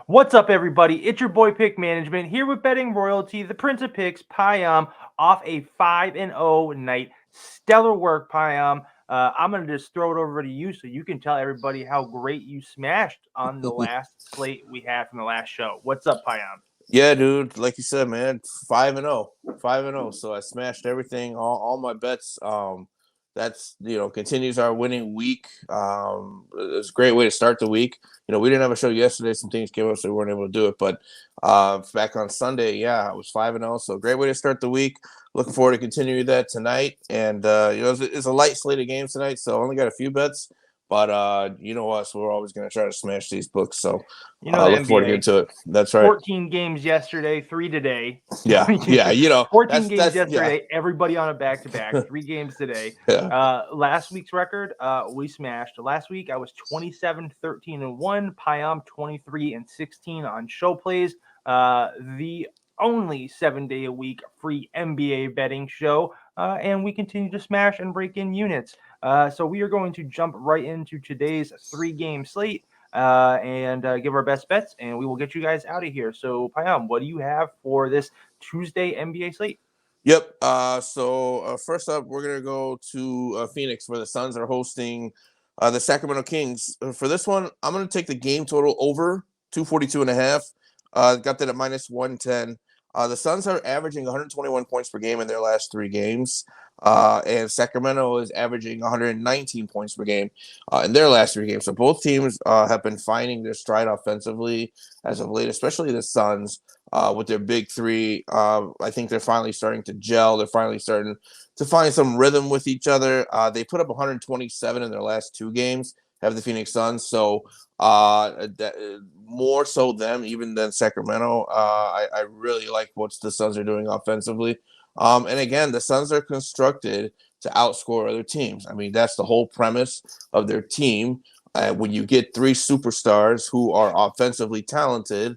What's up, everybody? It's your boy Pick Management here with betting royalty, the Prince of Picks, Payam, off a 5-0 night. Stellar work, Payam. I'm going to just throw it over to you so you can tell everybody how great you smashed on the last slate we had from the last show. What's up, Payam? Yeah, dude. Like you said, man, 5-0, 5-0. So I smashed everything, all my bets. That's continues our winning week. It's a great way to start the week. We didn't have a show yesterday. Some things came up, so we weren't able to do it. But back on Sunday, yeah, I was 5-0. So great way to start the week. Looking forward to continuing that tonight. And it's a light slate of games tonight, so I only got a few bets. But you know us, we're always going to try to smash these books. So The looking forward to NBA. getting to it. That's right. 14 games yesterday, 3 today. Yeah, yeah, 14 games yeah, yesterday, everybody on a back-to-back, 3 games today. yeah. Last week's record, we smashed. Last week, I was 27-13-1, Payam 23-16 on show plays. The only 7-day-a-week free NBA betting show, and we continue to smash and break in units. So we are going to jump right into today's 3-game slate. And give our best bets, and we will get you guys out of here. So, Payam, what do you have for this Tuesday NBA slate? Yep. So first up, we're gonna go to Phoenix, where the Suns are hosting the Sacramento Kings. For this one, I'm gonna take the game total over 242.5. Got that at -110. The Suns are averaging 121 points per game in their last 3 games. And Sacramento is averaging 119 points per game in their last 3 games. So both teams have been finding their stride offensively as of late, especially the Suns with their big three. I think they're finally starting to gel. They're finally starting to find some rhythm with each other. They put up 127 in their last 2 games, have the Phoenix Suns. So more so them even than Sacramento. I really like what the Suns are doing offensively. And again, the Suns are constructed to outscore other teams. I mean, that's the whole premise of their team. When you get 3 superstars who are offensively talented,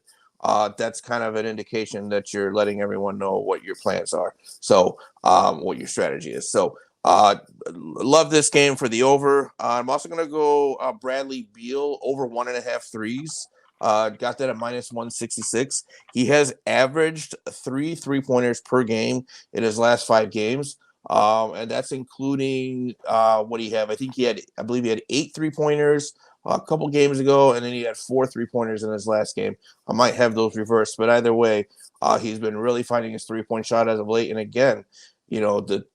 that's kind of an indication that you're letting everyone know what your plans are. So, what your strategy is. So, love this game for the over. I'm also going to go Bradley Beal over 1.5 threes. Got that at -166. He has averaged 3 3-pointers per game in his last 5 games. And that's including what he have. I believe he had 8 3-pointers a couple games ago, and then he had 4 3-pointers in his last game. I might have those reversed, but either way, he's been really finding his 3-point shot as of late. And again, the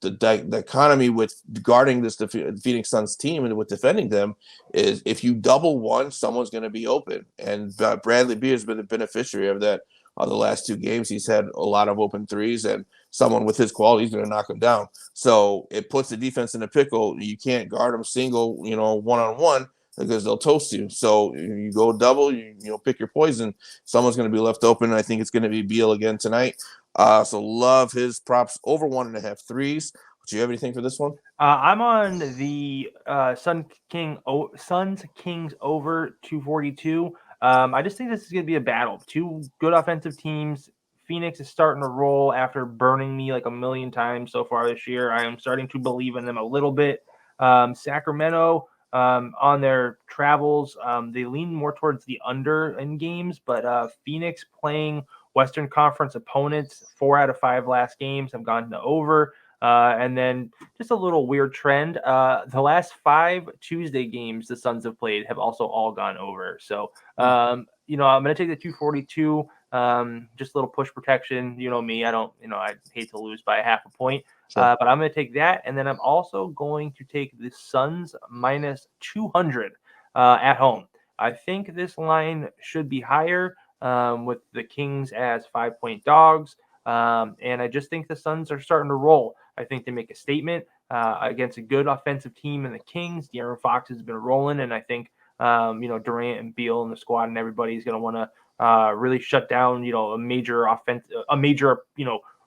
economy with guarding this Phoenix Suns team and with defending them is if you double one, someone's going to be open. And Bradley Beal has been the beneficiary of that. The last 2 games, he's had a lot of open threes, and someone with his quality is going to knock him down. So it puts the defense in a pickle. You can't guard them single, one-on-one, because they'll toast you. So you go double, you pick your poison. Someone's going to be left open. I think it's going to be Beal again tonight. So love his props over 1.5 threes. Do you have anything for this one? I'm on the Suns Kings over 242. I just think this is going to be a battle. 2 good offensive teams. Phoenix is starting to roll after burning me like a million times so far this year. I am starting to believe in them a little bit. Sacramento, on their travels, they lean more towards the under in games, but Phoenix playing Western Conference opponents 4 out of 5 last games have gone to over. And then just a little weird trend. The last 5 Tuesday games the Suns have played have also all gone over. So, I'm going to take the 242. Just a little push protection. You know me, I hate to lose by a half a point. Sure. But I'm going to take that. And then I'm also going to take the Suns -200 at home. I think this line should be higher with the Kings as 5-point dogs. And I just think the Suns are starting to roll. I think they make a statement against a good offensive team in the Kings. De'Aaron Fox has been rolling, and I think Durant and Beal and the squad and everybody is going to want to really shut down a major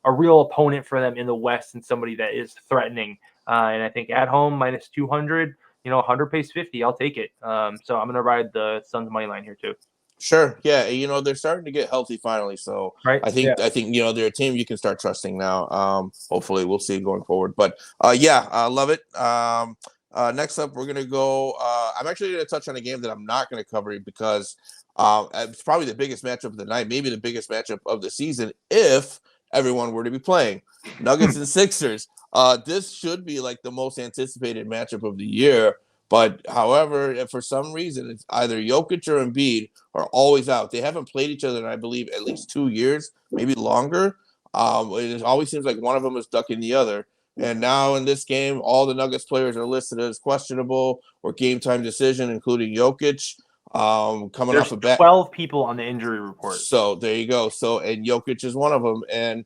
a real opponent for them in the West and somebody that is threatening. And I think at home -200, 100 pays 50. I'll take it. So I'm going to ride the Suns money line here too. Sure. Yeah. They're starting to get healthy finally. So right. I think they're a team you can start trusting now. Hopefully we'll see going forward. But I love it. Next up, we're going to go. I'm actually going to touch on a game that I'm not going to cover because it's probably the biggest matchup of the night, maybe the biggest matchup of the season if everyone were to be playing. Nuggets and Sixers. This should be like the most anticipated matchup of the year. But however, if for some reason it's either Jokic or Embiid are always out. They haven't played each other in, I believe, at least 2 years, maybe longer. It always seems like one of them is ducking the other. And now in this game, all the Nuggets players are listed as questionable or game time decision, including Jokic. Coming There's off a bat. 12 people on the injury report. So there you go. So, and Jokic is one of them. And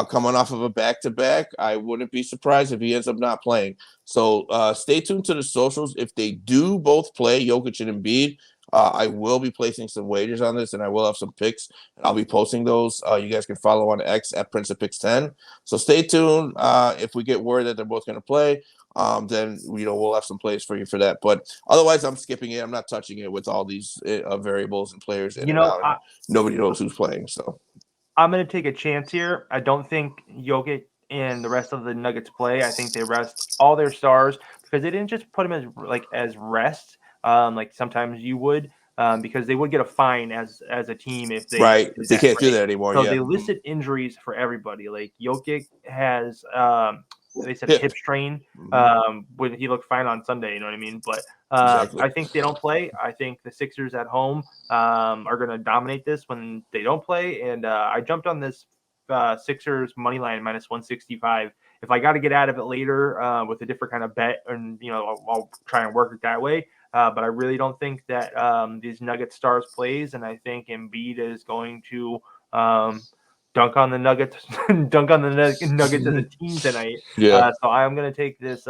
coming off of a back-to-back, I wouldn't be surprised if he ends up not playing. So stay tuned to the socials. If they do both play, Jokic and Embiid, I will be placing some wagers on this, and I will have some picks, and I'll be posting those. You guys can follow on X at PrinceofPicks10. So stay tuned. If we get word that they're both going to play, then we'll have some plays for you for that. But otherwise, I'm skipping it. I'm not touching it with all these variables and players in and out. Nobody knows who's playing. So I'm going to take a chance here. I don't think Jokic and the rest of the Nuggets play. I think they rest all their stars because they didn't just put them as rest. Like sometimes you would, because they would get a fine as a team if they they can't do that anymore. So they listed injuries for everybody. Like Jokic has they said hip strain. When he looked fine on Sunday, you know what I mean. But exactly. I think they don't play. I think the Sixers at home are going to dominate this when they don't play. And I jumped on this Sixers money line minus 165. If I got to get out of it later with a different kind of bet, and I'll try and work it that way. But I really don't think that these Nuggets stars plays, and I think Embiid is going to dunk on the Nuggets, Nuggets as a team tonight. Yeah. So I'm going to take this,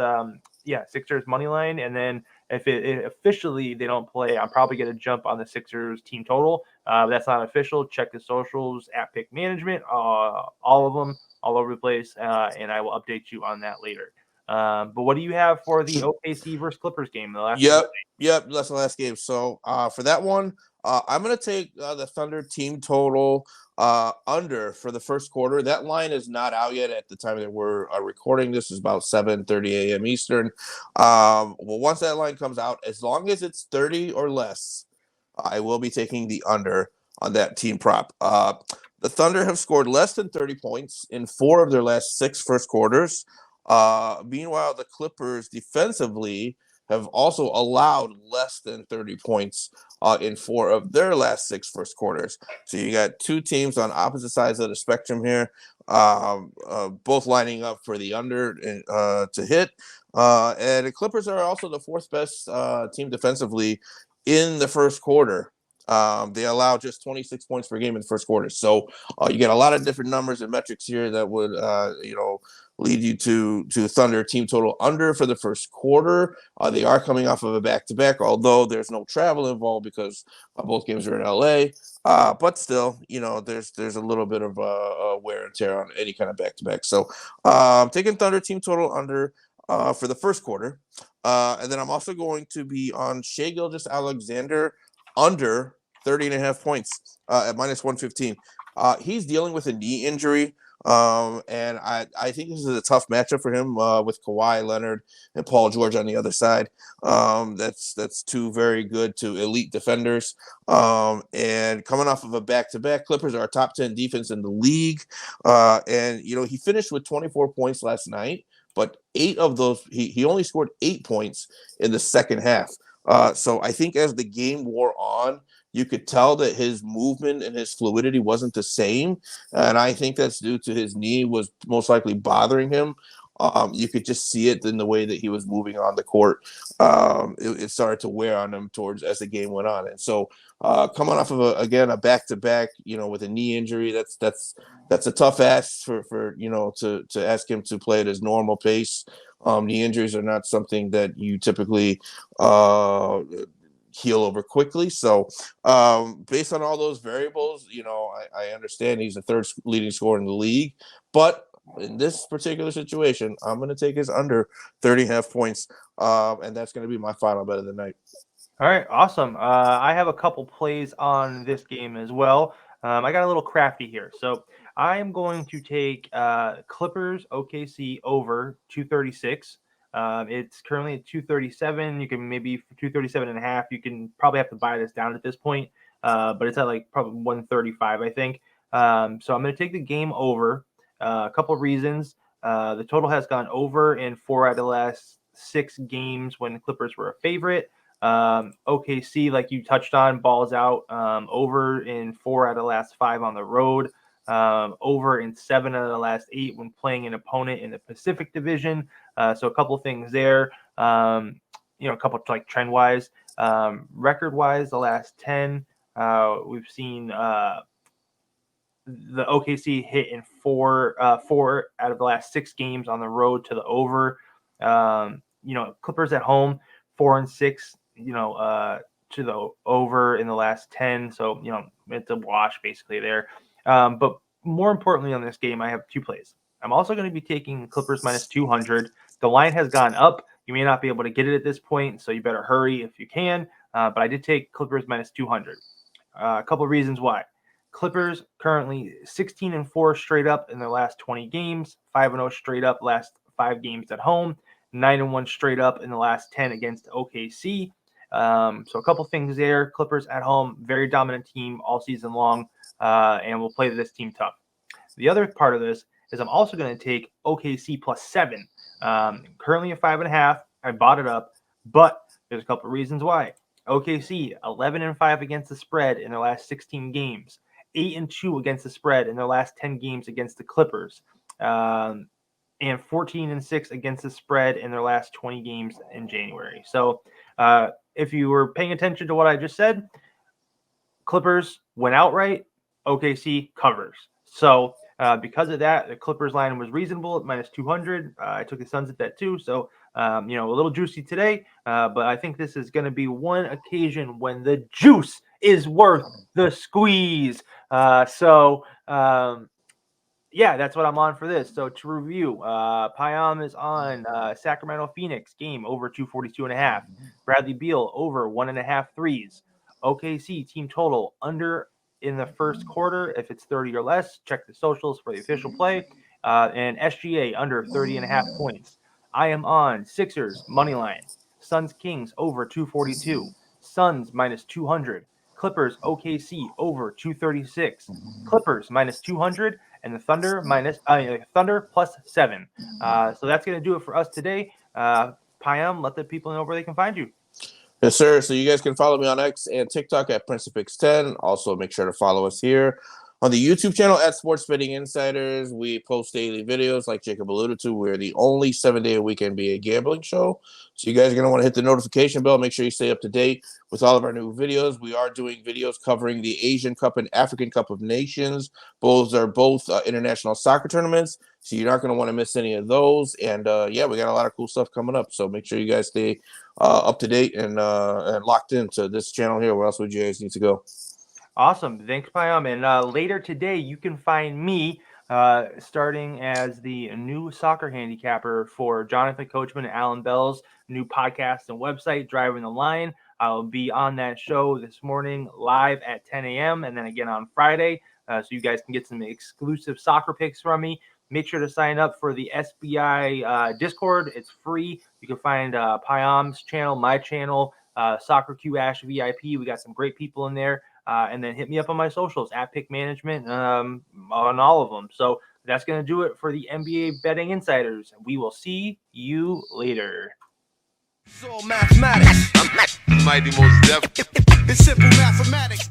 Sixers money line, and then if it officially they don't play, I'm probably going to jump on the Sixers team total. That's not official. Check the socials at PickManagement, all of them, all over the place, and I will update you on that later. But what do you have for the OKC versus Clippers game? Yep. That's the last game. So for that one, I'm going to take the Thunder team total under for the first quarter. That line is not out yet at the time that we're recording. This is about 7:30 a.m. Eastern. Well, once that line comes out, as long as it's 30 or less, I will be taking the under on that team prop. The Thunder have scored less than 30 points in 4 of their last 6 first quarters. Meanwhile, the Clippers defensively have also allowed less than 30 points in 4 of their last 6 first quarters. So you got 2 teams on opposite sides of the spectrum here, both lining up for the under to hit. And the Clippers are also the 4th best team defensively in the first quarter. They allow just 26 points per game in the first quarter. So you get a lot of different numbers and metrics here that would, lead you to Thunder team total under for the first quarter. They are coming off of a back-to-back, although there's no travel involved because both games are in LA. But still, there's a little bit of wear and tear on any kind of back-to-back. So taking Thunder team total under for the first quarter. And then I'm also going to be on Shai Gilgeous-Alexander under 30.5 points at minus 115. He's dealing with a knee injury. And I think this is a tough matchup for him with Kawhi Leonard and Paul George on the other side. That's 2 very good to elite defenders. And coming off of a back-to-back, Clippers are a top 10 defense in the league. And he finished with 24 points last night, but 8 of those he only scored 8 points in the second half. So I think as the game wore on, you could tell that his movement and his fluidity wasn't the same. And I think that's due to his knee was most likely bothering him. You could just see it in the way that he was moving on the court. It started to wear on him as the game went on. And so coming off of a back-to-back, with a knee injury, that's a tough ask for to ask him to play at his normal pace. Knee injuries are not something that you typically heal over quickly. So based on all those variables, I understand he's the 3rd leading scorer in the league, but in this particular situation, I'm going to take his under 30.5 points. And that's going to be my final bet of the night. All right, awesome. I have a couple plays on this game as well. I got a little crafty here. So I am going to take Clippers OKC over 236. It's currently at 237. You can maybe for 237.5. You can probably have to buy this down at this point, but it's at like probably 135, I think. So I'm going to take the game over. A couple of reasons. The total has gone over in 4 out of the last 6 games when the Clippers were a favorite. OKC, like you touched on, balls out over in 4 out of the last 5 on the road. Over in 7 out of the last 8 when playing an opponent in the Pacific Division. So a couple things there. A couple like trend wise, record wise, the last 10, we've seen the OKC hit in 4 out of the last 6 games on the road to the over. Clippers at home 4-6. To the over in the last 10. So it's a wash basically there. But more importantly on this game, I have 2 plays. I'm also going to be taking Clippers minus 200. The line has gone up. You may not be able to get it at this point, so you better hurry if you can. But I did take Clippers minus 200. A couple of reasons why. Clippers currently 16-4 straight up in their last 20 games, 5-0 straight up last 5 games at home, 9-1 straight up in the last 10 against OKC. So a couple things there. Clippers at home, very dominant team all season long, and we'll play this team tough. The other part of this is I'm also going to take OKC plus 7. Currently at 5.5. I bought it up, but there's a couple reasons why. OKC 11-5 against the spread in their last 16 games, 8-2 against the spread in their last 10 games against the Clippers, and 14-6 against the spread in their last 20 games in January. So if you were paying attention to what I just said, Clippers went outright, OKC covers. So because of that, the Clippers line was reasonable at minus 200. I took the Suns at that too. So, a little juicy today, but I think this is going to be one occasion when the juice is worth the squeeze. That's what I'm on for this. So to review, Payam is on Sacramento Phoenix game over 242.5. Bradley Beal over 1.5 threes. OKC team total under in the first quarter. If it's 30 or less, check the socials for the official play. And SGA under 30.5 points. I am on Sixers money line. Suns Kings over 242. Suns minus 200. Clippers OKC over 236. Clippers minus 200. And the Thunder Thunder plus 7. So that's going to do it for us today. Payam, let the people know where they can find you. Yes, sir. So you guys can follow me on X and TikTok at PrinceofPicks10. Also, make sure to follow us here on the YouTube channel at Sports Betting Insiders. We post daily videos, like Jacob alluded to. We're the only 7-day-a-week NBA gambling show. So you guys are going to want to hit the notification bell. Make sure you stay up to date with all of our new videos. We are doing videos covering the Asian Cup and African Cup of Nations. Both are international soccer tournaments. So you're not going to want to miss any of those. And, we got a lot of cool stuff coming up. So make sure you guys stay up to date and locked into this channel here. Where else would you guys need to go? Awesome. Thanks, Payam. And later today, you can find me starting as the new soccer handicapper for Jonathan Coachman and Alan Bell's new podcast and website, Driving the Line. I'll be on that show this morning live at 10 a.m. and then again on Friday. So you guys can get some exclusive soccer picks from me. Make sure to sign up for the SBI Discord. It's free. You can find Payam's channel, my channel, Soccer Q Ash VIP. We got some great people in there. And then hit me up on my socials at PickManagement on all of them. So that's going to do it for the NBA Betting Insiders. We will see you later. So mathematics. Mighty most definitely. It's simple mathematics.